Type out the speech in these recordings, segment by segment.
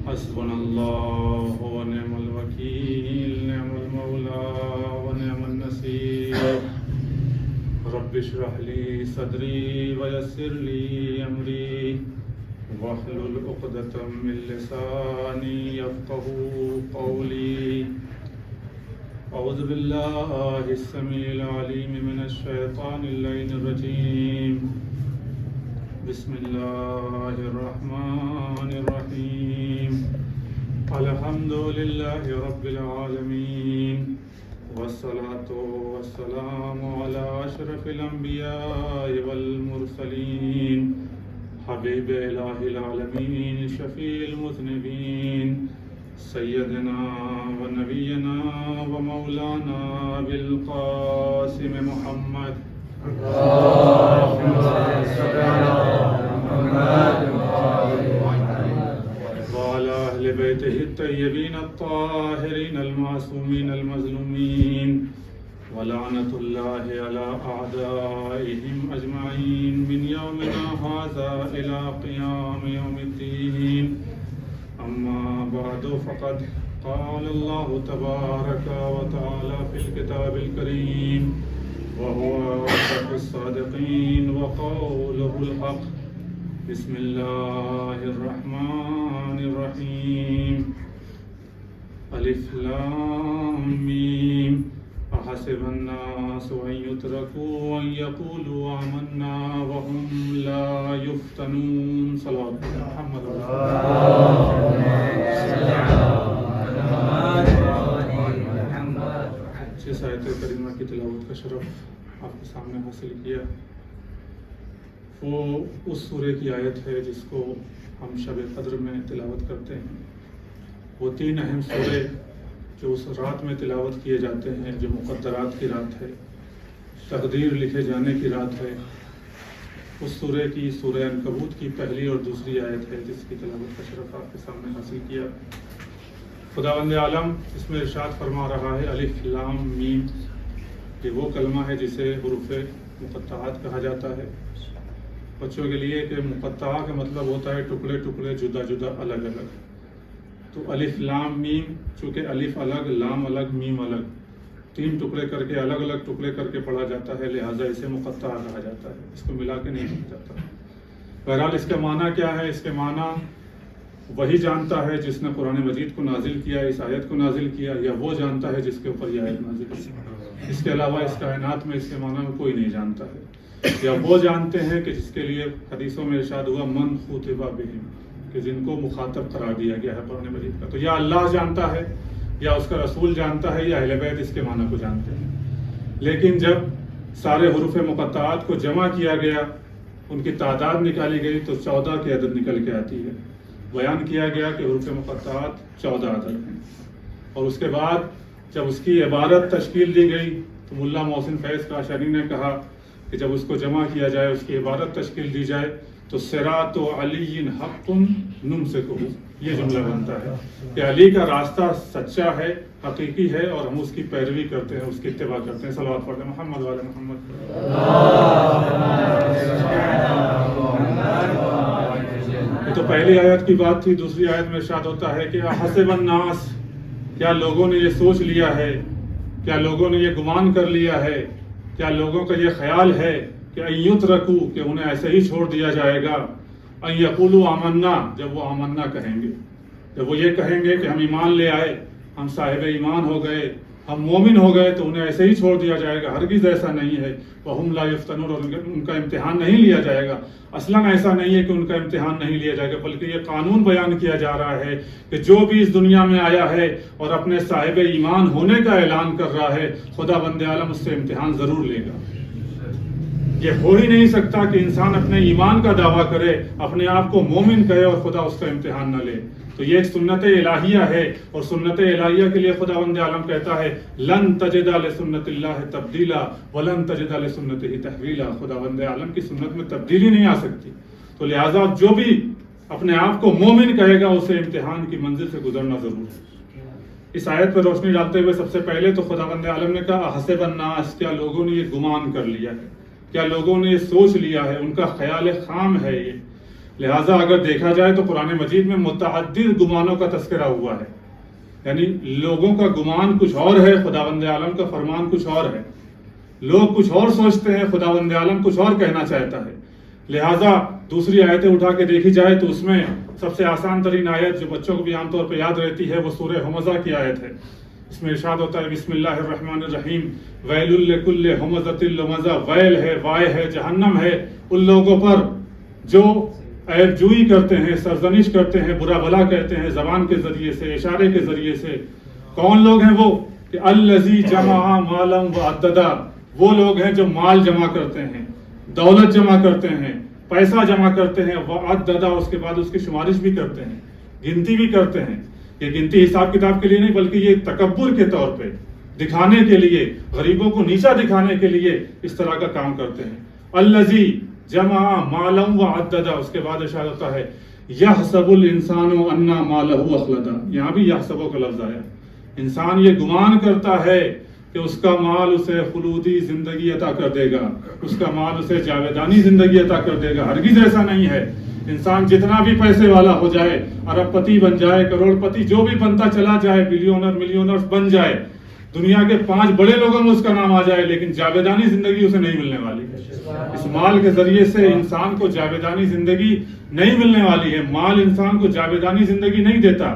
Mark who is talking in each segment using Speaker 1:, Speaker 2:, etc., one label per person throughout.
Speaker 1: حسبنا الله ونعم الوكيل نعم المولى ونعم النصير رب اشرح لي صدري ويسر لي أمري واحلل عقدة من لساني يفقهوا قولي أعوذ بالله السميع العليم من الشيطان اللعين الرجيم بسم الله الرحمن الرحيم الحمد لله رب العالمين والصلاة والسلام على أشرف الأنبياء والمرسلين حبيب إله العالمين شفيع المذنبين سيدنا ونبينا ومولانا بالقاسم محمد
Speaker 2: اللهم صل على محمد
Speaker 1: وعلى أهل بيته الطيبين الطاهرين المعصومين المظلومين ولعنة الله على أعدائهم أجمعين من يومنا هذا إلى قيام يوم الدين أما بعد فقد قال الله تبارك وتعالى في الكتاب الكريم وهو أصدق الصادقين وقوله الحق بسم الله الرحمن الرحيم ألف لام ميم أحسب الناس أن يتركوا أن يقولوا آمنا وهم لا يفتنون صلوات محمد جس آیت کریمہ کی تلاوت کا شرف آپ کے سامنے حاصل کیا وہ اس سورہ کی آیت ہے جس کو ہم شب قدر میں تلاوت کرتے ہیں۔ وہ 3 اہم سورے جو اس رات میں تلاوت کیے جاتے ہیں، جو مقدرات کی رات ہے، تقدیر لکھے جانے کی رات ہے، اس سورہ کی سورہ عنکبوت کی پہلی اور دوسری آیت ہے جس کی تلاوت کا شرف آپ کے سامنے حاصل کیا۔ خداوند عالم اس میں ارشاد فرما رہا ہے الف لام میم، یہ وہ کلمہ ہے جسے حروف مقطعات کہا جاتا ہے۔ بچوں کے لیے کہ مقطع کا مطلب ہوتا ہے ٹکڑے ٹکڑے، جدا جدا، الگ الگ۔ تو الف لام میم، چونکہ الف الگ، لام الگ، میم الگ، 3 ٹکڑے کر کے، الگ الگ ٹکڑے کر کے پڑھا جاتا ہے، لہٰذا اسے مقطع کہا جاتا ہے، اس کو ملا کے نہیں پڑھا جاتا۔ بہرحال اس کا معنی کیا ہے؟ اس کے معنی وہی جانتا ہے جس نے قرآن مجید کو نازل کیا، اس آیت کو نازل کیا، یا وہ جانتا ہے جس کے اوپر یہ آیت نازل کی۔ اس کے علاوہ اس کائنات میں اس کے معنی میں کوئی نہیں جانتا ہے، یا وہ جانتے ہیں کہ جس کے لیے حدیثوں میں ارشاد ہوا من خُوطِبَ بِهِمْ، کہ جن کو مخاطب قرار دیا گیا ہے قرآن مجید کا۔ تو یا اللہ جانتا ہے، یا اس کا رسول جانتا ہے، یا اہل بیت اس کے معنی کو جانتے ہیں۔ لیکن جب سارے حروف مقطعات کو جمع کیا گیا، ان کی تعداد نکالی گئی تو 14 کی عدد نکل کے آتی ہے۔ بیان کیا گیا کہ حروف مقطعات 14 عدد ہیں، اور اس کے بعد جب اس کی عبارت تشکیل دی گئی تو ملا محسن فیض قاشانی نے کہا کہ جب اس کو جمع کیا جائے، اس کی عبارت تشکیل دی جائے تو صراط علی حق نمسکہ، یہ جملہ بنتا ہے کہ علی کا راستہ سچا ہے، حقیقی ہے، اور ہم اس کی پیروی کرتے ہیں، اس کی اتباع کرتے ہیں۔ صلوات پڑھتے ہیں محمد والے محمد۔ یہ تو پہلی آیت کی بات تھی۔ دوسری آیت میں ارشاد ہوتا ہے کہ حسب الناس، کیا لوگوں نے یہ سوچ لیا ہے، کیا لوگوں نے یہ گمان کر لیا ہے، کیا لوگوں کا یہ خیال ہے کہ ان یترکوا، کہ انہیں ایسے ہی چھوڑ دیا جائے گا، ان یقولوا آمنا، جب وہ آمنا کہیں گے، جب وہ یہ کہیں گے کہ ہم ایمان لے آئے، ہم صاحب ایمان ہو گئے، ہم مومن ہو گئے، تو انہیں ایسے ہی چھوڑ دیا جائے گا؟ ہرگز ایسا نہیں ہے۔ وَهُمْ لَا يُفْتَنُونَ، اور ان کا امتحان نہیں لیا جائے گا۔ اصلاً ایسا نہیں ہے کہ ان کا امتحان نہیں لیا جائے گا، بلکہ یہ قانون بیان کیا جا رہا ہے کہ جو بھی اس دنیا میں آیا ہے اور اپنے صاحب ایمان ہونے کا اعلان کر رہا ہے، خدا بند عالم اس سے امتحان ضرور لے گا۔ یہ ہو ہی نہیں سکتا کہ انسان اپنے ایمان کا دعویٰ کرے، اپنے آپ کو مومن کہے اور خدا اس کا امتحان نہ لے۔ تو یہ ایک سنت الہیہ ہے، اور سنت الہیہ کے لیے خداوند عالم کہتا ہے لن تجد لسنت اللہ تبدیلا ولن تجد لسنتہ تحویلا، خداوند عالم کی سنت میں تبدیلی نہیں آ سکتی۔ تو لہٰذا جو بھی اپنے آپ کو مومن کہے گا، اسے امتحان کی منزل سے گزرنا ضرور ہے۔ اس آیت پر روشنی ڈالتے ہوئے سب سے پہلے تو خداوند عالم نے کہا حسب الناس، کیا لوگوں نے یہ گمان کر لیا ہے، کیا لوگوں نے یہ سوچ لیا ہے، ان کا خیال خام ہے یہ۔ لہٰذا اگر دیکھا جائے تو قرآن مجید میں متعدد گمانوں کا تذکرہ ہوا ہے، یعنی لوگوں کا گمان کچھ اور ہے، خداوند عالم کا فرمان کچھ اور ہے، لوگ کچھ اور سوچتے ہیں، خداوند عالم کچھ اور کہنا چاہتا ہے۔ لہٰذا دوسری آیتیں اٹھا کے دیکھی جائے تو اس میں سب سے آسان ترین آیت جو بچوں کو بھی عام طور پہ یاد رہتی ہے وہ سورہ ہمزہ کی آیت ہے۔ اس میں ارشاد ہوتا ہے بسم اللہ الرحمن الرحیم ویل لکل ہمزۃ لمزہ، ویل ہے، وائے ہے، جہنم ہے ان لوگوں پر جو عیب جوئی کرتے ہیں، سرزنش کرتے ہیں، برا بھلا کہتے ہیں زبان کے ذریعے سے، اشارے کے ذریعے سے۔ کون لوگ ہیں وہ؟ کہ الذی جمع مالا وعددا، وہ لوگ ہیں جو مال جمع کرتے ہیں، دولت جمع کرتے ہیں، پیسہ جمع کرتے ہیں، وعددا اس کے بعد اس کی شمارش بھی کرتے ہیں، گنتی بھی کرتے ہیں۔ یہ گنتی حساب کتاب کے لیے نہیں بلکہ یہ تکبر کے طور پہ دکھانے کے لیے، غریبوں کو نیچا دکھانے کے لیے اس طرح کا کام کرتے ہیں۔ الذی جمع مالا وعددا، اس کے بعد ارشاد ہوتا ہے یحسب الانسان ان مالہ اخلدا، یہاں بھی یحسب کا لفظ آیا۔ انسان یہ گمان کرتا ہے کہ اس کا مال اسے خلودی زندگی عطا کر دے گا، اس کا مال اسے جاویدانی زندگی عطا کر دے گا۔ ہرگز ایسا نہیں ہے۔ انسان جتنا بھی پیسے والا ہو جائے، ارب پتی بن جائے، کروڑ پتی جو بھی بنتا چلا جائے، بلینر ملینر بن جائے، دنیا کے 5 بڑے لوگوں میں اس کا نام آ جائے، لیکن جاویدانی زندگی اسے نہیں ملنے والی ہے۔ اس مال کے ذریعے سے انسان کو جاویدانی زندگی نہیں ملنے والی ہے۔ مال انسان کو جاویدانی زندگی نہیں دیتا،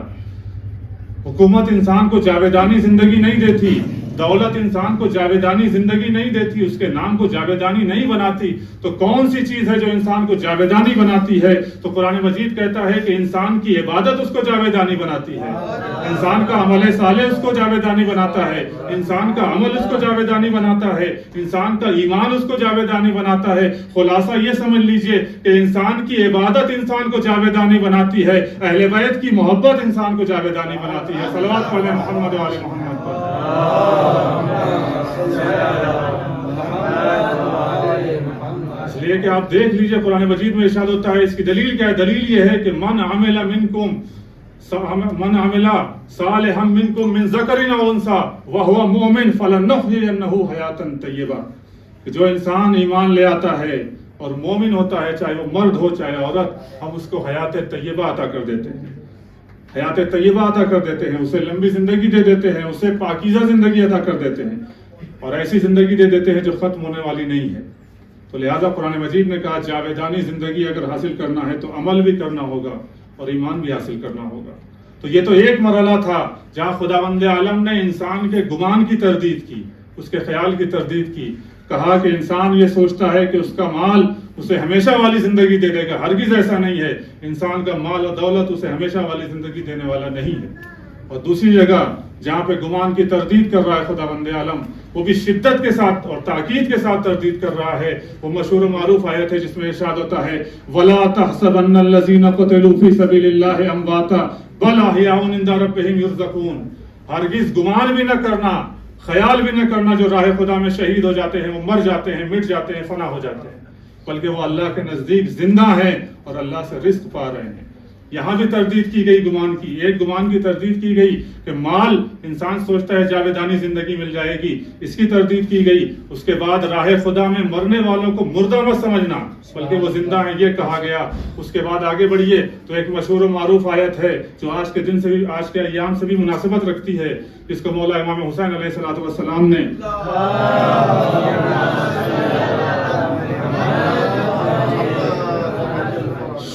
Speaker 1: حکومت انسان کو جاویدانی زندگی نہیں دیتی، دولت انسان کو جاویدانی زندگی نہیں دیتی، اس کے نام کو جاویدانی نہیں بناتی۔ تو کون سی چیز ہے جو انسان کو جاویدانی بناتی ہے؟ تو قرآن مجید کہتا ہے کہ انسان کی عبادت اس کو جاویدانی بناتی ہے، انسان کا عمل صالح اس کو جاویدانی بناتا ہے، انسان کا عمل اس کو جاویدانی بناتا ہے، انسان کا ایمان اس کو جاویدانی بناتا ہے۔ خلاصہ یہ سمجھ لیجئے کہ انسان کی عبادت انسان کو جاویدانی بناتی ہے، اہل بیت کی محبت انسان کو جاویدانی بناتی ہے۔ صلوات پڑھیں محمد و آل محمد پر۔ اس لیے کہ آپ دیکھ لیجئے قرآن مجید میں ارشاد ہوتا ہے، اس کی دلیل کیا ہے؟ دلیل یہ ہے کہ من عمل صالحا منکم من ذکر او انثی وهو مؤمن فلنحیینہ حیاتا طیبہ، کہ جو انسان ایمان لے آتا ہے اور مومن ہوتا ہے، چاہے وہ مرد ہو چاہے عورت، ہم اس کو حیات طیبہ عطا کر دیتے ہیں، حیات طیبہ عطا کر دیتے ہیں، اسے لمبی زندگی دے دیتے ہیں، اسے پاکیزہ زندگی عطا کر دیتے ہیں، اور ایسی زندگی دے دیتے ہیں جو ختم ہونے والی نہیں ہے۔ تو لہذا قرآن مجید نے کہا جاویدانی زندگی اگر حاصل کرنا ہے تو عمل بھی کرنا ہوگا اور ایمان بھی حاصل کرنا ہوگا۔ تو یہ تو ایک مرحلہ تھا جہاں خداوند عالم نے انسان کے گمان کی تردید کی، اس کے خیال کی تردید کی، کہا کہ انسان یہ سوچتا ہے کہ اس کا مال اسے ہمیشہ والی زندگی دے دے گا۔ ہرگز ایسا نہیں ہے، انسان کا مال اور دولت اسے ہمیشہ والی زندگی دینے والا نہیں ہے۔ اور دوسری جگہ جہاں پہ گمان کی تردید کر رہا ہے خداوند عالم، وہ بھی شدت کے ساتھ اور تاکید کے ساتھ تردید کر رہا ہے۔ وہ مشہور و معروف آیت ہے جس میں ارشاد ہوتا ہے وَلَا تَحْسَبَنَّ الَّذِينَ قُتِلُوا فِي سَبِيلِ اللَّهِ أَمْوَاتًا بَلْ أَحْيَاءٌ عِندَ رَبِّهِمْ يُرْزَقُونَ، ہرگز گمان بھی نہ کرنا، خیال بھی نہ کرنا جو راہ خدا میں شہید ہو جاتے ہیں، وہ مر جاتے ہیں، مٹ جاتے ہیں، فنا ہو جاتے ہیں، بلکہ وہ اللہ کے نزدیک زندہ ہیں اور اللہ سے رزق پا رہے ہیں۔ یہاں بھی تردید کی گئی گمان کی، ایک گمان کی تردید کی گئی کہ مال انسان سوچتا ہے جاویدانی زندگی مل جائے گی، اس کی تردید کی گئی۔ اس کے بعد راہ خدا میں مرنے والوں کو مردہ مت سمجھنا بلکہ وہ زندہ ہیں، یہ کہا گیا۔ اس کے بعد آگے بڑھیے تو ایک مشہور و معروف آیت ہے جو آج کے دن سے بھی، آج کے ایام سے بھی مناسبت رکھتی ہے، جس کو مولا امام حسین علیہ الصلوۃ والسلام نے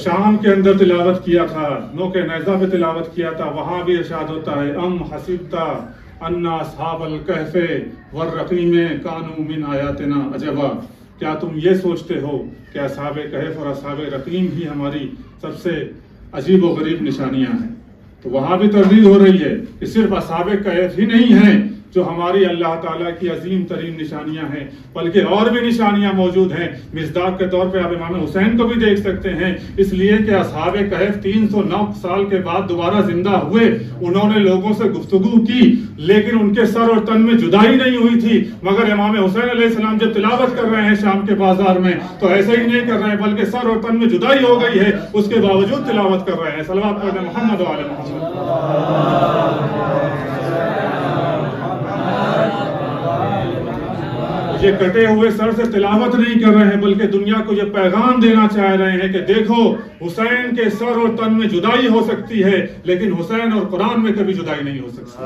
Speaker 1: شام کے اندر تلاوت کیا تھا، نو کے نیزہ پہ تلاوت کیا تھا۔ وہاں بھی ارشاد ہوتا ہے ام حسبتا ان اصحاب الکہف والرقیم کانوا من آیاتنا عجبا، کیا تم یہ سوچتے ہو کہ اصحاب کہف اور اصحاب رقیم ہی ہماری سب سے عجیب و غریب نشانیاں ہیں؟ تو وہاں بھی تردید ہو رہی ہے کہ صرف اصحاب کہف ہی نہیں ہیں جو ہماری اللہ تعالیٰ کی عظیم ترین نشانیاں ہیں، بلکہ اور بھی نشانیاں موجود ہیں۔ مصداق کے طور پہ آپ امام حسین کو بھی دیکھ سکتے ہیں، اس لیے کہ اصحاب کہف 309 سال کے بعد دوبارہ زندہ ہوئے، انہوں نے لوگوں سے گفتگو کی، لیکن ان کے سر اور تن میں جدائی نہیں ہوئی تھی۔ مگر امام حسین علیہ السلام جب تلاوت کر رہے ہیں شام کے بازار میں تو ایسے ہی نہیں کر رہے ہیں، بلکہ سر اور تن میں جدائی ہو گئی ہے، اس کے باوجود تلاوت کر رہے ہیں۔ صلوات پڑھیں محمد و آل محمد۔ یہ کٹے ہوئے سر سے تلاوت نہیں کر رہے ہیں بلکہ دنیا کو یہ پیغام دینا چاہ رہے ہیں کہ دیکھو حسین کے سر اور تن میں جدائی ہو سکتی ہے لیکن حسین اور قرآن میں کبھی جدائی نہیں ہو سکتی.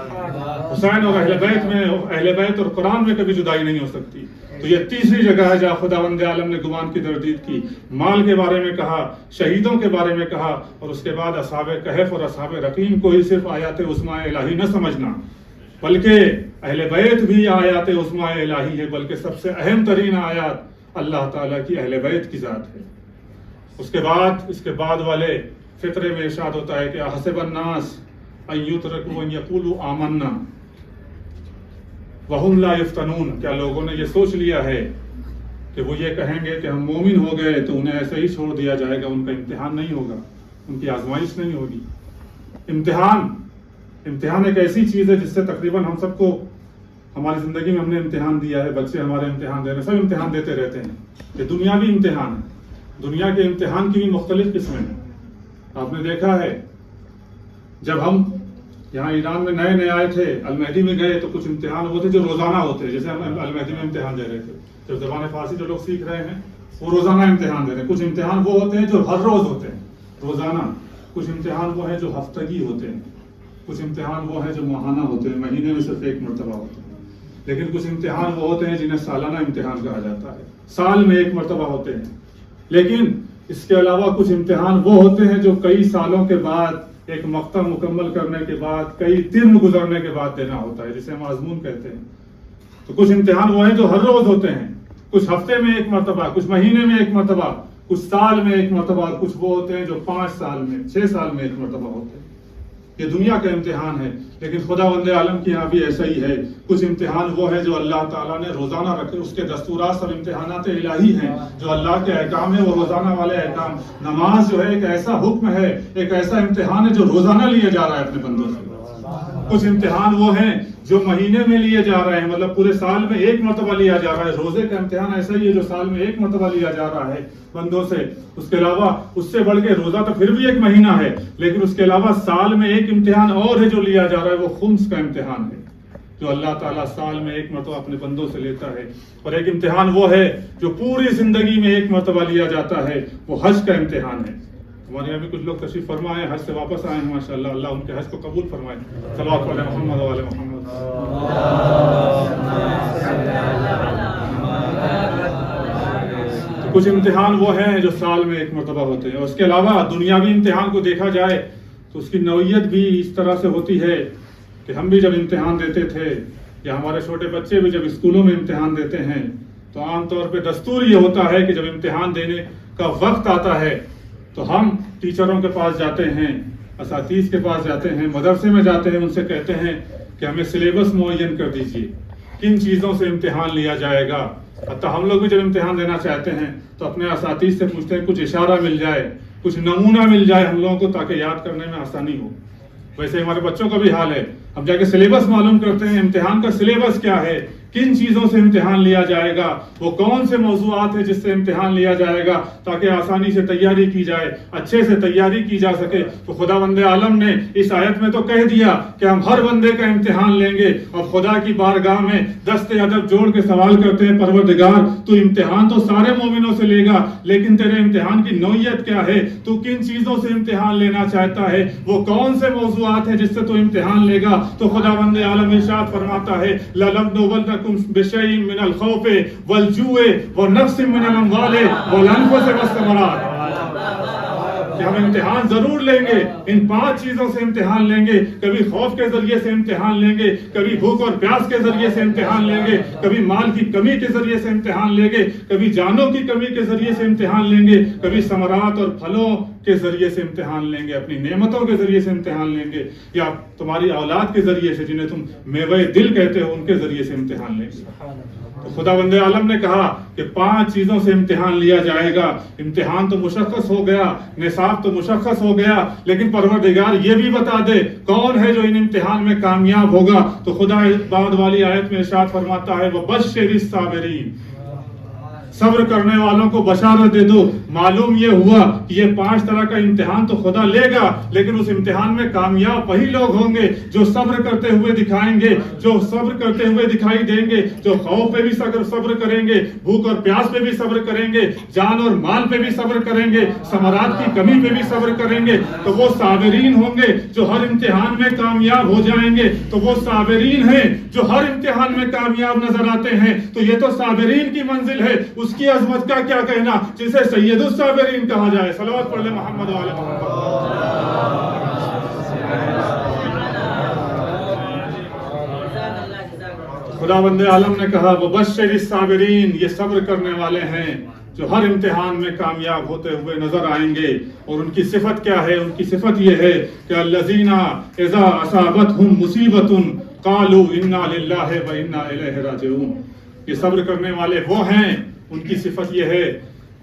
Speaker 1: حسین اور اہل بیت اور قرآن میں کبھی جدائی نہیں ہو سکتی. تو یہ تیسری جگہ ہے جہاں خداوند عالم نے گمان کی تردید کی. مال کے بارے میں کہا, شہیدوں کے بارے میں کہا, اور اس کے بعد اصحاب کہف اور اصحاب رقیم کو ہی صرف آیات عظمیٰ الہی نہ سمجھنا بلکہ اہل بیت بھی آیات عظمیٰ الہی ہے, بلکہ سب سے اہم ترین آیات اللہ تعالیٰ کی اہل بیت کی ذات ہے. اس کے بعد والے فطرے میں ارشاد ہوتا ہے کہ احسب الناس ان یترکوا ان یقولوا آمنا وہم لا یفتنون, کیا لوگوں نے یہ سوچ لیا ہے کہ وہ یہ کہیں گے کہ ہم مومن ہو گئے تو انہیں ایسے ہی چھوڑ دیا جائے گا, ان کا امتحان نہیں ہوگا, ان کی آزمائش نہیں ہوگی. امتحان ایک ایسی چیز ہے جس سے تقریباً ہم سب کو ہماری زندگی میں ہم نے امتحان دیا ہے, بچے ہمارے امتحان دے رہے ہیں, سب امتحان دیتے رہتے ہیں. یہ دنیاوی امتحان ہے. دنیا کے امتحان کی بھی مختلف قسمیں ہیں. آپ نے دیکھا ہے جب ہم یہاں ایران میں نئے آئے تھے, المہدی میں گئے تو کچھ امتحان ہوتے جو روزانہ ہوتے ہیں, جیسے ہم المہدی میں امتحان دے رہے تھے. جب زبان فارسی جو لوگ سیکھ رہے ہیں وہ روزانہ امتحان دے رہے ہیں. کچھ امتحان وہ ہوتے ہیں جو ہر روز ہوتے ہیں روزانہ, کچھ امتحان وہ ہیں جو ہفتگی ہوتے ہیں, کچھ امتحان وہ ہیں جو ماہانہ ہوتے ہیں, مہینے میں صرف ایک مرتبہ ہوتے ہیں. لیکن کچھ امتحان وہ ہوتے ہیں جنہیں سالانہ امتحان کہا جاتا ہے, سال میں ایک مرتبہ ہوتے ہیں. لیکن اس کے علاوہ کچھ امتحان وہ ہوتے ہیں جو کئی سالوں کے بعد, ایک مقطع مکمل کرنے کے بعد, کئی دن گزرنے کے بعد دینا ہوتا ہے, جسے ہم آزمون کہتے ہیں. تو کچھ امتحان وہ ہیں جو ہر روز ہوتے ہیں, کچھ ہفتے میں ایک مرتبہ, کچھ مہینے میں ایک مرتبہ, کچھ سال میں ایک مرتبہ, کچھ وہ ہوتے ہیں جو 5 سال میں 6 سال میں ایک مرتبہ ہوتے ہیں. یہ دنیا کا امتحان ہے. لیکن خداوند عالم کے یہاں بھی ایسا ہی ہے. کچھ امتحان وہ ہے جو اللہ تعالیٰ نے روزانہ رکھے, اس کے دستورات سب امتحانات الہی ہیں جو اللہ کے احکام ہیں, وہ روزانہ والے احکام. نماز جو ہے ایک ایسا حکم ہے, ایک ایسا امتحان ہے جو روزانہ لیا جا رہا ہے اپنے بندوں سے. کچھ امتحان وہ ہیں جو مہینے میں لیے جا رہے ہیں, مطلب پورے سال میں ایک مرتبہ لیا جا رہا ہے. روزے کا امتحان ایسا ہی ہے جو سال میں ایک مرتبہ لیا جا رہا ہے بندوں سے. اس کے علاوہ اس سے بڑھ کے روزہ تو پھر بھی ایک مہینہ ہے, لیکن اس کے علاوہ سال میں ایک امتحان اور ہے جو لیا جا رہا ہے, وہ خمس کا امتحان ہے جو اللہ تعالیٰ سال میں ایک مرتبہ اپنے بندوں سے لیتا ہے. اور ایک امتحان وہ ہے جو پوری زندگی میں ایک مرتبہ لیا جاتا ہے, وہ حج کا امتحان ہے. ہمارے یہاں بھی کچھ لوگ تشریف فرما ہیں, حج سے واپس آئے ہیں, ماشاء اللہ, اللہ ان کے حج کو قبول فرمائے. صلوات علی محمد و علی محمد. کچھ امتحان وہ ہیں جو سال میں ایک مرتبہ ہوتے ہیں. اور اس کے علاوہ دنیاوی امتحان کو دیکھا جائے تو اس کی نوعیت بھی اس طرح سے ہوتی ہے کہ ہم بھی جب امتحان دیتے تھے, یا ہمارے چھوٹے بچے بھی جب اسکولوں میں امتحان دیتے ہیں, تو عام طور پہ دستور یہ ہوتا ہے کہ جب امتحان دینے کا وقت آتا ہے تو ہم ٹیچروں کے پاس جاتے ہیں, اساتذہ کے پاس جاتے ہیں, مدرسے میں جاتے ہیں, ان سے کہتے ہیں کہ ہمیں سلیبس معین کر دیجیے, کن چیزوں سے امتحان لیا جائے گا. حتیٰ ہم لوگ بھی جب امتحان دینا چاہتے ہیں تو اپنے اساتذہ سے پوچھتے ہیں کچھ اشارہ مل جائے, کچھ نمونہ مل جائے ہم لوگوں کو, تاکہ یاد کرنے میں آسانی ہو. ویسے ہمارے بچوں کا بھی حال ہے, ہم جا کے سلیبس معلوم کرتے ہیں, امتحان کا سلیبس کیا ہے, کن چیزوں سے امتحان لیا جائے گا, وہ کون سے موضوعات ہیں جس سے امتحان لیا جائے گا, تاکہ آسانی سے تیاری کی جائے, اچھے سے تیاری کی جا سکے. تو خداوند عالم نے اس آیت میں تو کہہ دیا کہ ہم ہر بندے کا امتحان لیں گے, اور خدا کی بارگاہ میں دست ادب جوڑ کے سوال کرتے ہیں, پروردگار تو امتحان تو سارے مومنوں سے لے گا, لیکن تیرے امتحان کی نوعیت کیا ہے, تو کن چیزوں سے امتحان لینا چاہتا ہے, وہ کون سے موضوعات ہیں جس سے تو امتحان لے گا. تو خداوند عالم ارشاد فرماتا ہے لَنَبْلُوَنَّكُمْ بِشَيْءٍ مِّنَ الْخَوْفِ وَالْجُوعِ وَنَقْصٍ مِّنَ الْأَمْوَالِ وَالْأَنفُسِ وَالثَّمَرَاتِ, کہ ہم امتحان ضرور لیں گے, ان 5 چیزوں سے امتحان لیں گے. کبھی خوف کے ذریعے سے امتحان لیں گے, کبھی بھوک اور پیاس کے ذریعے سے امتحان لیں گے, کبھی مال کی کمی کے ذریعے سے امتحان لیں گے, کبھی جانوں کی کمی کے ذریعے سے امتحان لیں گے, کبھی ثمرات اور پھلوں کے ذریعے سے امتحان لیں گے, اپنی نعمتوں کے ذریعے سے امتحان لیں گے, یا تمہاری اولاد کے ذریعے سے, جنہیں تم میوہ دل کہتے ہو, ان کے ذریعے سے امتحان لیں گے. تو خداوند عالم نے کہا کہ 5 چیزوں سے امتحان لیا جائے گا. امتحان تو مشخص ہو گیا, نصاب تو مشخص ہو گیا, لیکن پروردگار یہ بھی بتا دے کون ہے جو ان امتحان میں کامیاب ہوگا. تو خدا بعد والی آیت میں ارشاد فرماتا ہے وَبَشِّرِ الصَّابِرِينَ, صبر کرنے والوں کو بشارت دے دو. معلوم یہ ہوا کہ یہ 5 طرح کا امتحان تو خدا لے گا، لیکن اس امتحان میں کامیاب وہی لوگ ہوں گے جو صبر کرتے ہوئے دکھائیں گے، جو صبر کرتے ہوئے دکھائی دیں گے، جو خوف پہ بھی صبر کریں گے، بھوک اور پیاس پہ بھی صبر کریں گے، جان اور مال پہ بھی صبر کریں گے، ثمرات کی کمی پہ بھی صبر کریں گے. تو وہ صابرین ہوں گے جو ہر امتحان میں کامیاب ہو جائیں گے. تو وہ صابرین ہیں جو ہر امتحان میں کامیاب نظر آتے ہیں. تو یہ تو صابرین کی منزل ہے، اس کی عظمت کا کیا کہنا، جسے سید الصابرین کہا جائے. صلوات پڑھ لیں محمد و آل محمد. خداوند عالم نے کہا وبشر الصابرین، یہ صبر کرنے والے ہیں جو ہر امتحان میں کامیاب ہوتے ہوئے نظر آئیں گے. اور ان کی صفت کیا ہے؟ ان کی صفت یہ ہے کہ الذین اذا اصابتهم مصیبۃ قالوا انا للہ و انا الیہ راجعون. یہ صبر کرنے والے وہ ہیں، ان کی صفت یہ ہے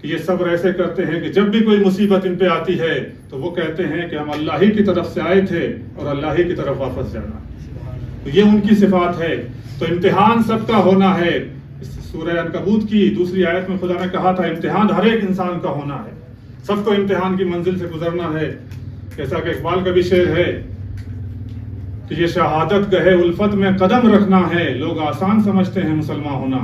Speaker 1: کہ یہ صبر ایسے کرتے ہیں کہ جب بھی کوئی مصیبت ان پہ آتی ہے تو وہ کہتے ہیں کہ ہم اللہ ہی کی طرف سے آئے تھے اور اللہ ہی کی طرف واپس جانا. تو یہ ان کی صفات ہے. تو امتحان سب کا ہونا ہے. سورہ عنکبوت کی دوسری آیت میں خدا نے کہا تھا امتحان ہر ایک انسان کا ہونا ہے، سب کو امتحان کی منزل سے گزرنا ہے. جیسا کہ اقبال کا بھی شعر ہے کہ یہ شہادت گہے الفت میں قدم رکھنا ہے، لوگ آسان سمجھتے ہیں مسلمان ہونا.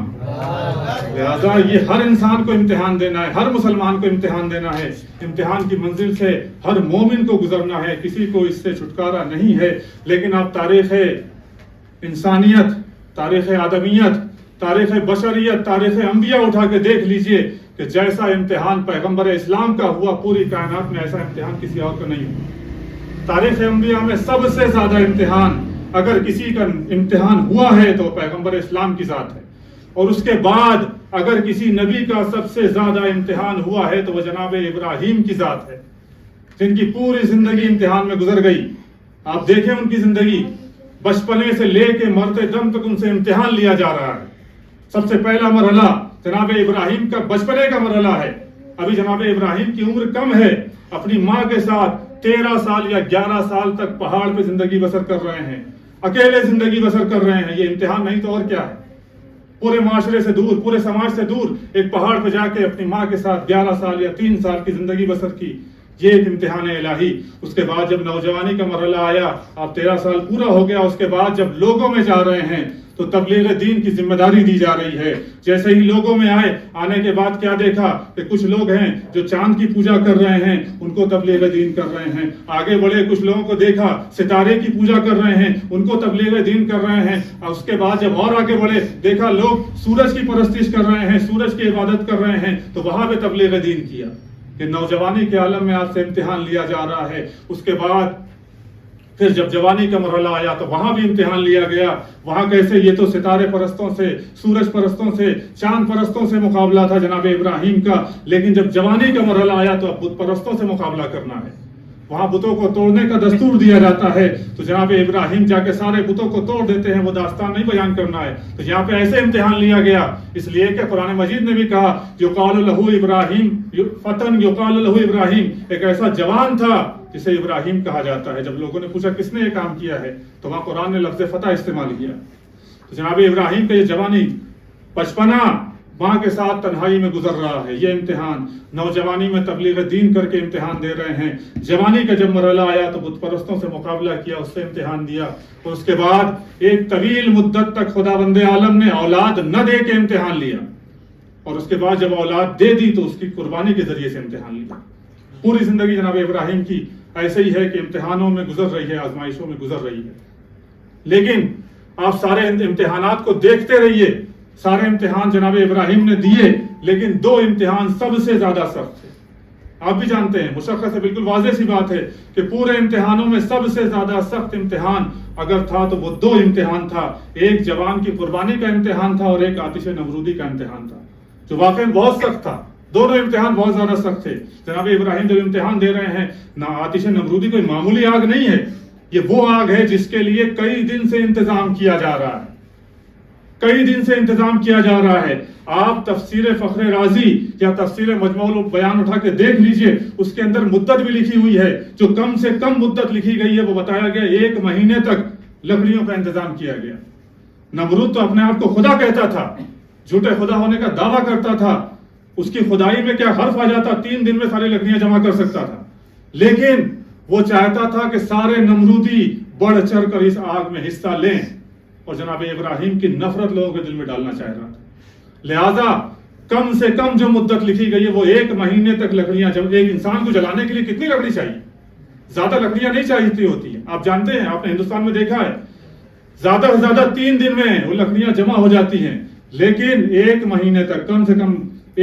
Speaker 1: لہذا یہ ہر انسان کو امتحان دینا ہے، ہر مسلمان کو امتحان دینا ہے. امتحان کی منزل سے ہر مومن کو گزرنا ہے، کسی کو اس سے چھٹکارا نہیں ہے. لیکن آپ تاریخ انسانیت، تاریخ آدمیت، تاریخ بشریت، تاریخ انبیاء اٹھا کے دیکھ لیجئے کہ جیسا امتحان پیغمبر اسلام کا ہوا پوری کائنات میں ایسا امتحان کسی اور کا نہیں ہوا. تاریخ انبیاء میں سب سے زیادہ امتحان اگر کسی کا امتحان ہوا ہے تو پیغمبر اسلام کی ذات ہے. اور اس کے بعد اگر کسی نبی کا سب سے زیادہ امتحان ہوا ہے تو وہ جناب ابراہیم کی ذات ہے، جن کی پوری زندگی امتحان میں گزر گئی. آپ دیکھیں ان کی زندگی، بچپنے سے لے کے مرتے دم تک ان سے امتحان لیا جا رہا ہے. سب سے پہلا مرحلہ جناب ابراہیم کا بچپنے کا مرحلہ ہے. ابھی جناب ابراہیم کی عمر کم ہے، اپنی ماں کے ساتھ 13 سال یا 11 سال تک پہاڑ پہ زندگی بسر کر رہے ہیں، اکیلے زندگی بسر کر رہے ہیں. یہ امتحان نہیں تو اور کیا ہے؟ پورے معاشرے سے دور، پورے سماج سے دور ایک پہاڑ پہ جا کے اپنی ماں کے ساتھ 11 سال یا 3 سال کی زندگی بسر کی. یہ ایک امتحان الہی. اس کے بعد جب نوجوانی کا مرحلہ آیا، اب 13 سال پورا ہو گیا، اس کے بعد جب لوگوں میں جا رہے ہیں تو تبلیغ دین کی ذمہ داری دی جا رہی ہے. جیسے ہی لوگوں میں آئے، آنے کے بعد کیا دیکھا کہ کچھ لوگ ہیں جو چاند کی پوجا کر رہے ہیں، ان کو تبلیغ دین کر رہے ہیں. آگے بڑھے، کچھ لوگوں کو دیکھا ستارے کی پوجا کر رہے ہیں، ان کو تبلیغ دین کر رہے ہیں. اور اس کے بعد جب اور آگے بڑھے، دیکھا لوگ سورج کی پرستش کر رہے ہیں، سورج کی عبادت کر رہے ہیں، تو وہاں پہ تبلیغ دین کیا کہ نوجوانی کے عالم میں آپ سے امتحان لیا جا رہا ہے. اس کے بعد پھر جب جوانی کا مرحلہ آیا تو وہاں بھی امتحان لیا گیا. وہاں کیسے؟ یہ تو ستارے پرستوں سے، سورج پرستوں سے، چاند پرستوں سے مقابلہ تھا جناب ابراہیم کا. لیکن جب جوانی کا مرحلہ آیا تو اب بت پرستوں سے مقابلہ کرنا ہے. وہاں بتوں کو توڑنے کا دستور دیا جاتا ہے. تو جناب ابراہیم جا کے سارے بتوں کو توڑ دیتے ہیں. وہ داستان نہیں بیان کرنا ہے. تو یہاں پہ ایسے امتحان لیا گیا، اس لیے کہ قرآن مجید نے بھی کہا یقال لہ ابراہیم فتن، یقال لہ ابراہیم، ایک ایسا جوان تھا جسے ابراہیم کہا جاتا ہے. جب لوگوں نے پوچھا کس نے یہ کام کیا ہے تو وہاں قرآن نے لفظ فتح استعمال کیا. تو جناب ابراہیم کا یہ جوانی، بچپنا ماں کے ساتھ تنہائی میں گزر رہا ہے، یہ امتحان. نوجوانی میں تبلیغ دین کر کے امتحان دے رہے ہیں. جوانی کا جب مرحلہ آیا تو بت پرستوں سے مقابلہ کیا، اس سے امتحان دیا. اور اس کے بعد ایک طویل مدت تک خداوند عالم نے اولاد نہ دے کے امتحان لیا. اور اس کے بعد جب اولاد دے دی تو اس کی قربانی کے ذریعے سے امتحان لیا. پوری زندگی جناب ابراہیم کی ایسے ہی ہے کہ امتحانوں میں گزر رہی ہے، آزمائشوں میں گزر رہی ہے. لیکن آپ سارے امتحانات کو دیکھتے رہیے. سارے امتحان جناب ابراہیم نے دیے، لیکن 2 امتحان سب سے زیادہ سخت تھے. آپ بھی جانتے ہیں، مشخص ہے، بالکل واضح سی بات ہے کہ پورے امتحانوں میں سب سے زیادہ سخت امتحان اگر تھا تو وہ 2 امتحان تھا. ایک جوان کی قربانی کا امتحان تھا اور ایک آتش نمرودی کا امتحان تھا، جو واقعی بہت سخت تھا. دونوں امتحان بہت زیادہ سخت تھے. جناب ابراہیم جب امتحان دے رہے ہیں، نہ آتش نمرودی کوئی معمولی آگ نہیں ہے، یہ وہ آگ ہے جس کے لیے کئی دن سے انتظام کیا جا رہا ہے. کئی دن سے انتظام کیا جا رہا ہے. آپ تفسیر فخر رازی یا تفسیر مجموع البیان اٹھا کے دیکھ لیجئے، اس کے اندر مدت بھی لکھی ہوئی ہے. جو کم سے کم مدت لکھی گئی ہے وہ بتایا گیا 1 مہینے تک لکڑیوں کا انتظام کیا گیا. نمرود تو اپنے آپ کو خدا کہتا تھا، جھوٹے خدا ہونے کا دعویٰ کرتا تھا. اس کی خدائی میں کیا حرف آ جاتا، 3 دن میں ساری لکڑیاں جمع کر سکتا تھا، لیکن وہ چاہتا تھا کہ سارے نمرودی بڑھ چڑھ کر اس آگ میں حصہ لیں، اور جناب ابراہیم کی نفرت لوگوں کے دل میں ڈالنا چاہ رہا تھا۔ لہذا کم سے کم جو مدت لکھی گئی ہے وہ 1 مہینے تک لکڑیاں ایک انسان کو جلانے کے لیے کتنی لکڑی چاہیے؟ زیادہ لکڑیاں نہیں چاہیے ہوتی ہیں، آپ جانتے ہیں، آپ نے ہندوستان میں دیکھا ہے زیادہ سے زیادہ 3 دن میں وہ لکڑیاں جمع ہو جاتی ہیں، لیکن 1 مہینے تک، کم سے کم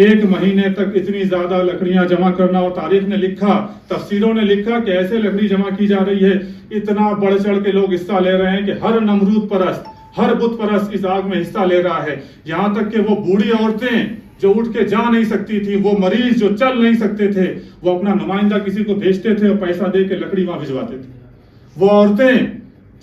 Speaker 1: 1 مہینے تک اتنی زیادہ لکڑیاں جمع کرنا، اور تاریخ نے لکھا، تفسیروں نے لکھا کہ ایسے لکڑی جمع کی جا رہی ہے، اتنا بڑھ چڑھ کے لوگ حصہ لے رہے ہیں کہ ہر نمرود پرست، ہر بت پرست اس آگ میں حصہ لے رہا ہے، یہاں تک کہ وہ بوڑھی عورتیں جو اٹھ کے جا نہیں سکتی تھی، وہ مریض جو چل نہیں سکتے تھے، وہ اپنا نمائندہ کسی کو بھیجتے تھے اور پیسہ دے کے لکڑی وہاں بھجواتے تھے۔ وہ عورتیں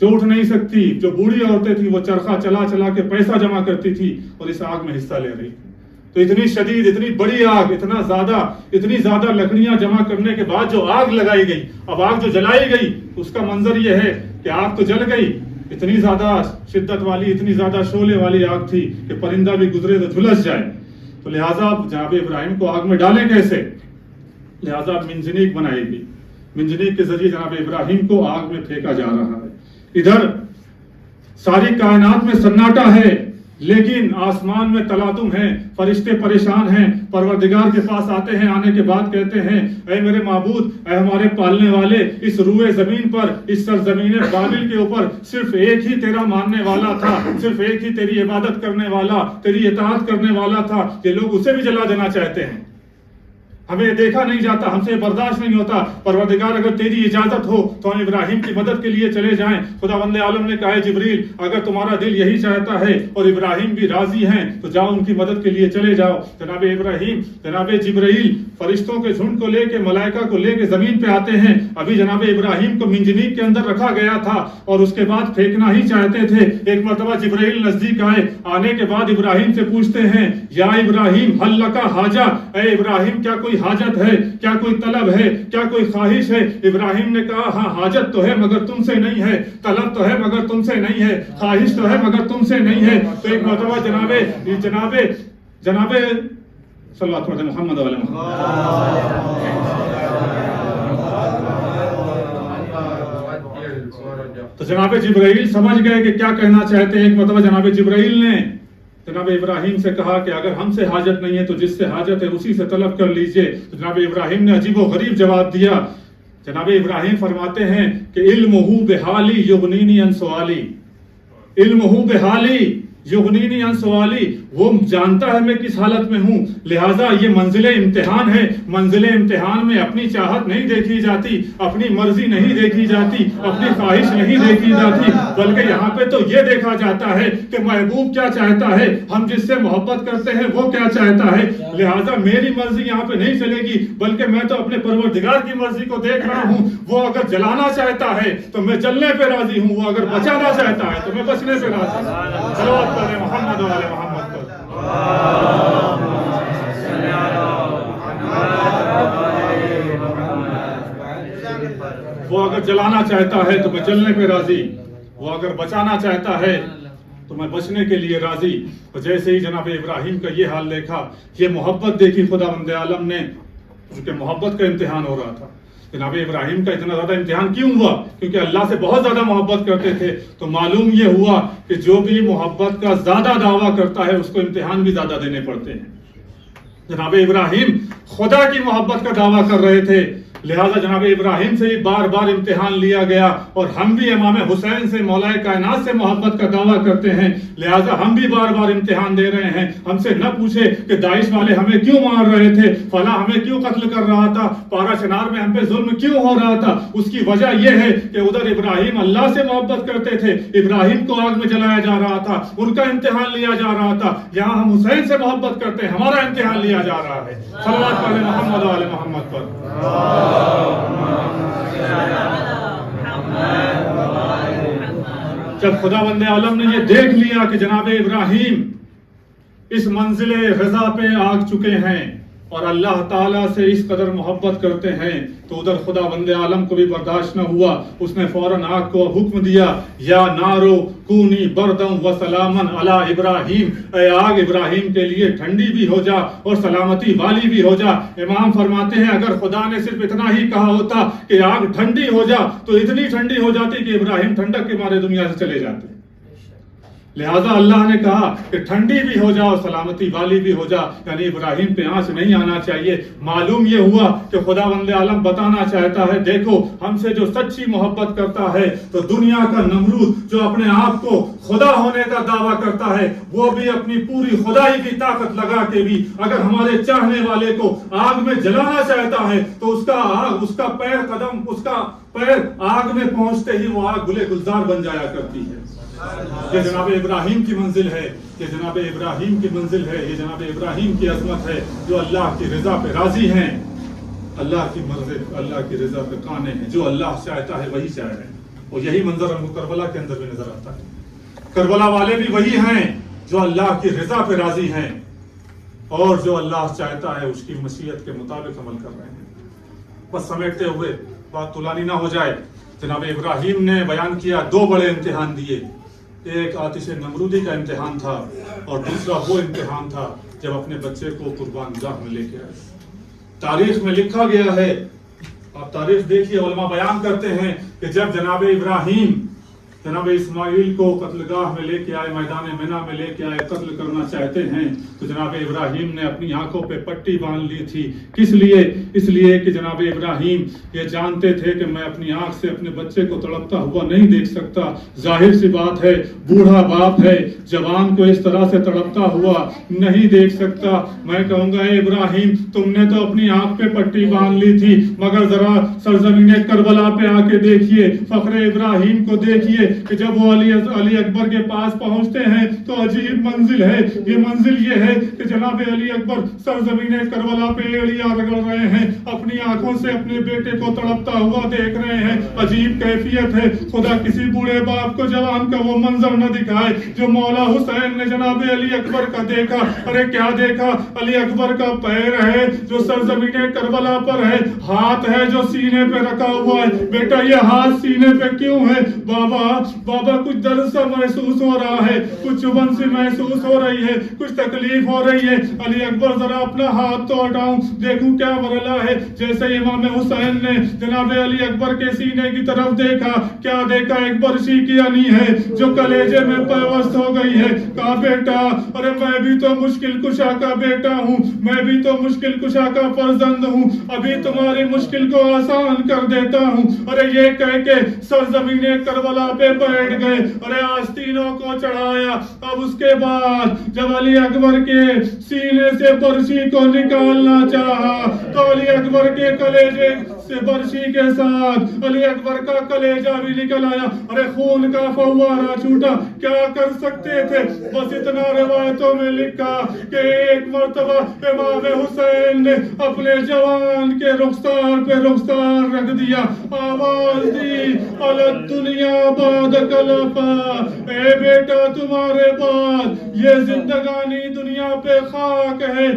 Speaker 1: جو اٹھ نہیں سکتی، جو بوڑھی عورتیں تھیں، وہ چرخہ چلا چلا کے پیسہ جمع کرتی تھی اور اس آگ میں حصہ لے رہی تھی۔ تو اتنی شدید، اتنی بڑی آگ، اتنی زیادہ لکڑیاں جمع کرنے کے بعد جو آگ لگائی گئی، اب آگ جو جلائی گئی، اس کا منظر یہ ہے کہ آگ تو جل گئی، اتنی زیادہ شدت والی، اتنی زیادہ شعلے والی آگ تھی کہ پرندہ بھی گزرے تو جھلس جائے۔ تو لہٰذا جناب ابراہیم کو آگ میں ڈالیں کیسے؟ لہٰذا منجنیق بنائی گئی، منجنیق کے ذریعے جناب ابراہیم کو آگ میں پھینکا جا رہا ہے۔ ادھر ساری کائنات میں سناٹا ہے، لیکن آسمان میں تلاطم ہے، فرشتے پریشان ہیں، پروردگار کے پاس آتے ہیں، آنے کے بعد کہتے ہیں اے میرے معبود، اے ہمارے پالنے والے، اس روئے زمین پر، اس سرزمین بابل کے اوپر صرف ایک ہی تیرا ماننے والا تھا، صرف ایک ہی تیری عبادت کرنے والا، تیری اطاعت کرنے والا تھا، یہ لوگ اسے بھی جلا دینا چاہتے ہیں، ہمیں دیکھا نہیں جاتا، ہم سے برداشت نہیں ہوتا، پروردگار اگر تیری اجازت ہو تو ہم ابراہیم کی مدد کے لیے چلے جائیں۔ خداوند عالم نے کہا ہے جبریل، اگر تمہارا دل یہی چاہتا ہے اور ابراہیم بھی راضی ہیں تو جاؤ ان کی مدد کے لیے چلے جاؤ۔ جناب ابراہیم، جناب جبریل فرشتوں کے جھنڈ کو لے کے، ملائکہ کو لے کے زمین پہ آتے ہیں۔ ابھی جناب ابراہیم کو منجنیق کے اندر رکھا گیا تھا اور اس کے بعد پھینکنا ہی چاہتے تھے۔ ایک مرتبہ جبریل نزدیک آئے، آنے کے بعد ابراہیم سے پوچھتے ہیں یا ابراہیم حل لک حاجہ، اے ابراہیم کیا کوئی حاجت ہے، کیا کوئی طلب ہے، کیا کوئی خواہش ہے؟ ابراہیم نے کہا ہاں حاجت تو ہے مگر تم سے نہیں ہے، طلب تو ہے مگر تم سے نہیں ہے، خواہش تو ہے مگر تم سے نہیں ہے۔ تو ایک مرتبہ جناب صلی اللہ علیہ محمد علیہ تو جناب جبرائیل سمجھ گئے کہ کیا کہنا چاہتے ہیں۔ ایک مرتبہ جناب جبرائیل نے جناب ابراہیم سے کہا کہ اگر ہم سے حاجت نہیں ہے تو جس سے حاجت ہے اسی سے طلب کر لیجئے۔ تو جناب ابراہیم نے عجیب و غریب جواب دیا۔ جناب ابراہیم فرماتے ہیں کہ علمہ بحالی یغنینی عن سوالی، علمہ بحالی یغنینی عن سوالی، وہ جانتا ہے میں کس حالت میں ہوں، لہٰذا یہ منزل امتحان ہے۔ منزل امتحان میں اپنی چاہت نہیں دیکھی جاتی، اپنی مرضی نہیں دیکھی جاتی، اپنی خواہش نہیں دیکھی جاتی، بلکہ یہاں پہ تو یہ دیکھا جاتا ہے کہ محبوب کیا چاہتا ہے، ہم جس سے محبت کرتے ہیں وہ کیا چاہتا ہے۔ لہٰذا میری مرضی یہاں پہ نہیں چلے گی، بلکہ میں تو اپنے پروردگار کی مرضی کو دیکھ رہا ہوں۔ وہ اگر جلانا چاہتا ہے تو میں جلنے پہ راضی ہوں، وہ اگر بچانا چاہتا ہے تو میں بچنے پہ راضی ہوں۔ صلوات پڑھیں محمد و آل محمد پر۔ وہ اگر جلانا چاہتا ہے تو میں جلنے پہ راضی، وہ اگر بچانا چاہتا ہے تو میں بچنے کے لیے راضی۔ اور جیسے ہی جناب ابراہیم کا یہ حال دیکھا، یہ محبت دیکھی خداوند عالم نے، کیونکہ محبت کا امتحان ہو رہا تھا۔ جناب ابراہیم کا اتنا زیادہ امتحان کیوں ہوا؟ کیونکہ اللہ سے بہت زیادہ محبت کرتے تھے۔ تو معلوم یہ ہوا کہ جو بھی محبت کا زیادہ دعویٰ کرتا ہے اس کو امتحان بھی زیادہ دینے پڑتے ہیں۔ جناب ابراہیم خدا کی محبت کا دعویٰ کر رہے تھے، لہذا جناب ابراہیم سے بھی بار بار امتحان لیا گیا، اور ہم بھی امام حسین سے، مولا کائنات سے محبت کا دعویٰ کرتے ہیں، لہذا ہم بھی بار بار امتحان دے رہے ہیں۔ ہم سے نہ پوچھے کہ داعش والے ہمیں کیوں مار رہے تھے، فلاں ہمیں کیوں قتل کر رہا تھا، پارا چنار میں ہم پہ ظلم کیوں ہو رہا تھا۔ اس کی وجہ یہ ہے کہ ادھر ابراہیم اللہ سے محبت کرتے تھے، ابراہیم کو آگ میں جلایا جا رہا تھا، ان کا امتحان لیا جا رہا تھا۔ یہاں ہم حسین سے محبت کرتے ہیں، ہمارا امتحان لیا جا رہا ہے۔ صلوات پڑھیں محمد و آل محمد پر۔ جب خداوند عالم نے یہ دیکھ لیا کہ جناب ابراہیم اس منزل رضا پہ آ چکے ہیں، اور اللہ تعالیٰ سے اس قدر محبت کرتے ہیں تو ادھر خدا بند عالم کو بھی برداشت نہ ہوا، اس نے فوراً آگ کو حکم دیا، یا نارو کونی بردم و سلامن علی ابراہیم، اے آگ ابراہیم کے لیے ٹھنڈی بھی ہو جا اور سلامتی والی بھی ہو جا۔ امام فرماتے ہیں اگر خدا نے صرف اتنا ہی کہا ہوتا کہ آگ ٹھنڈی ہو جا تو اتنی ٹھنڈی ہو جاتی کہ ابراہیم ٹھنڈک کے مارے دنیا سے چلے جاتے۔ لہذا اللہ نے کہا کہ ٹھنڈی بھی ہو جا اور سلامتی والی بھی ہو جا، یعنی ابراہیم پہ آنچ نہیں آنا چاہیے۔ معلوم یہ ہوا کہ خدا بند عالم بتانا چاہتا ہے دیکھو ہم سے جو سچی محبت کرتا ہے تو دنیا کا نمرود جو اپنے آپ کو خدا ہونے کا دعویٰ کرتا ہے وہ بھی اپنی پوری خدائی کی طاقت لگا کے بھی اگر ہمارے چاہنے والے کو آگ میں جلانا چاہتا ہے تو اس کا پیر آگ میں پہنچتے ہی وہ آگ گلے گلزار بن جایا کرتی ہے۔ یہ جناب ابراہیم کی منزل ہے، یہ جناب ابراہیم کی منزل ہے، یہ جناب ابراہیم کی عظمت ہے جو اللہ کی رضا پہ راضی ہیں، اللہ کی مرضی اللہ کی رضا پہ قانے ہیں، جو اللہ چاہتا ہے وہی چاہ رہے ہیں۔ اور یہی منظر ہم کو کربلا کے اندر بھی نظر آتا ہے۔ کربلا والے بھی وہی ہیں جو اللہ کی رضا پہ راضی ہیں اور جو اللہ چاہتا ہے اس کی مشیت کے مطابق عمل کر رہے ہیں۔ بس سمیٹتے ہوئے بات طولانی نہ ہو جائے، جناب ابراہیم نے بیان کیا دو بڑے امتحان دیے، ایک آتش نمرودی کا امتحان تھا اور دوسرا وہ امتحان تھا جب اپنے بچے کو قربان گاہ میں لے کے آئے۔ تاریخ میں لکھا گیا ہے، آپ تاریخ دیکھیے، علماء بیان کرتے ہیں کہ جب جناب ابراہیم جناب اسماعیل کو قتل گاہ میں لے کے آئے، میدان مینا میں لے کے آئے، قتل کرنا چاہتے ہیں تو جناب ابراہیم نے اپنی آنکھوں پہ پٹی باندھ لی تھی۔ کس لیے؟ اس لیے کہ جناب ابراہیم یہ جانتے تھے کہ میں اپنی آنکھ سے اپنے بچے کو تڑپتا ہوا نہیں دیکھ سکتا۔ ظاہر سی بات ہے، بوڑھا باپ ہے، جوان کو اس طرح سے تڑپتا ہوا نہیں دیکھ سکتا۔ میں کہوں گا اے ابراہیم تم نے تو اپنی آنکھ پہ پٹی باندھ لی تھی، مگر ذرا سرزمین کربلا پہ آ کے دیکھیے، فخر ابراہیم کو دیکھیے کہ جب وہ علی اکبر کے پاس پہنچتے ہیں تو عجیب منزل ہے۔ یہ منزل یہ ہے کہ جناب علی اکبر سرزمین کربلا پہ ایڑیاں رگڑ رہے ہیں، اپنی آنکھوں سے اپنے بیٹے کو تڑپتا ہوا دیکھ رہے ہیں۔ عجیب کیفیت ہے، خدا کسی بوڑھے باپ کو جوان کا وہ منظر نہ دکھائے جو مولا حسین نے جناب علی اکبر کا دیکھا۔ ارے کیا دیکھا؟ علی اکبر کا پیر ہے جو سرزمین کربلا پر ہے، ہاتھ ہے جو سینے پہ رکھا ہوا ہے۔ بیٹا یہ ہاتھ سینے پہ کیوں ہے؟ بابا کچھ درد سا محسوس ہو رہا ہے، کچھ چبھن سی محسوس ہو رہی ہے، کچھ تکلیف ہو رہی ہے۔ علی اکبر ذرا اپنا ہاتھ تو ہٹاؤں دیکھوں کیا مرحلہ ہے۔ جیسے امام حسین نے جناب علی اکبر کے سینے کی طرف دیکھا، کیا دیکھا؟ ایک برشی کی انی ہے جو کلیجے میں پیوست ہو گئی ہے۔ کہا بیٹا ارے میں بھی تو مشکل کشا کا بیٹا ہوں، میں بھی تو مشکل کشا کا فرزند ہوں، ابھی تمہاری مشکل کو آسان کر دیتا ہوں۔ ارے یہ کہہ کے سرزمین کربلا پہ بیٹھ گئے، ارے آستینوں کو چڑھایا۔ اب اس کے بعد جب علی اکبر کے سینے سے برشی کو نکالنا چاہا تو علی اکبر کے کلیجے سے برشی کے ساتھ علی اکبر کا کلیجہ بھی نکل آیا۔ ارے خون کا فوارہ چھوٹا، کیا کر سکتے تھے؟ بس اتنا روایتوں میں لکھا کہ ایک مرتبہ امام حسین نے اپنے جوان کے رخسار پہ رخسار رکھ دیا، آواز دی الدنیا بعد کلفا، اے بیٹا تمہارے بعد یہ زندگانی دنیا پہ خاک ہے۔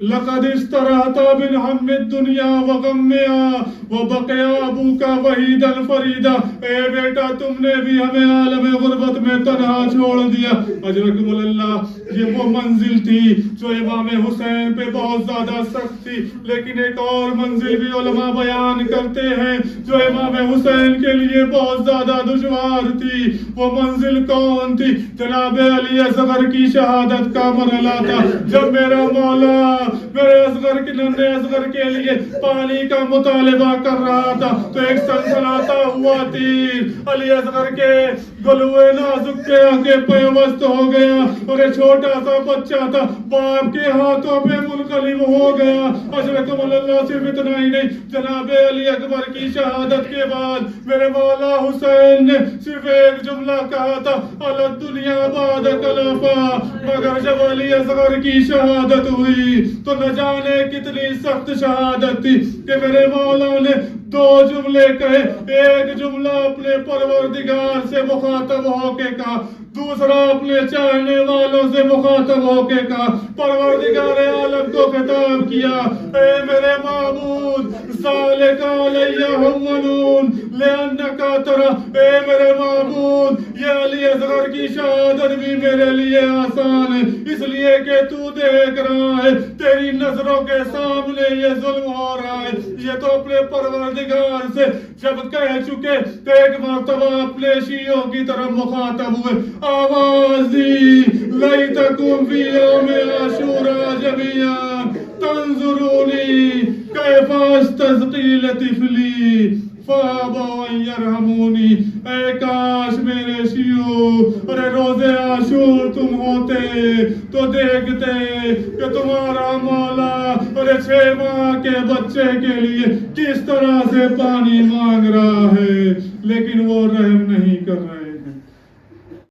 Speaker 1: لقد استراحت من ہم الدنیا وغمها وبقي ابوك وحيدا فريدا، اے بیٹا تم نے بھی ہمیں عالم غربت میں تنہا چھوڑ دیا۔ اجرکم اللہ، یہ وہ منزل تھی جو امام حسین پہ بہت زیادہ سخت تھی، لیکن ایک اور منزل بھی علماء بیان کرتے ہیں جو امام حسین کے لیے بہت زیادہ دشوار تھی۔ وہ منزل کون تھی؟ جناب علی اصغر کی شہادت کا مرحلہ تھا، جب میرا مولا میرے اصغر کے ننھے اصغر کے لیے پانی کا مطالبہ کر رہا تھا تو ایک سلسلاتا ہوا تیر علی اصغر کے گلوے نازک کے آگے پیوست ہو گیا اور ایک چھوٹا سا بچہ تھا باپ کے ہاتھوں پہ منقلب ہو گیا۔ اجرکم اللہ، صرف اتنا ہی نہیں، جناب علی اکبر کی شہادت کے بعد میرے مولا حسین نے صرف ایک جملہ کہا تھا الدنیا بعد کلفا، مگر جب علی اصغر کی شہادت ہوئی تو نہ جانے کتنی سخت شہادت تھی کہ میرے مولا نے دو جملے کہے۔ ایک جملہ اپنے پروردگار سے مخاطب ہو کے کہا، دوسرا اپنے چاہنے والوں سے مخاطب ہو کے کہا، پروردگار عالم کو خطاب کیا، اے میرے معبود ذالک علیہ ہونون لأنکا ترا، اے میرے معبود یہ علی اصغر کی شہادت بھی میرے لیے آسان ہے، اس لیے کہ تو دیکھ رہا ہے تیری نظروں کے سامنے یہ ظلم ہو رہا ہے۔ یہ تو اپنے پروردگار سے جب کہہ چکے تو ایک مرتبہ اپنے شیعوں کی طرف مخاطب ہوئے، آواز دی لیتکم فی یوم عاشوراء جمیعا تنظرونی کیف استسقی لطفلی فابوا ان یرحمونی، اے کاش میرے شیعو ارے روز عاشور تم ہوتے تو دیکھتے کہ تمہارا مولا ارے 6 ماہ کے بچے کے لیے کس طرح سے پانی مانگ رہا ہے، لیکن وہ رحم نہیں کر رہے۔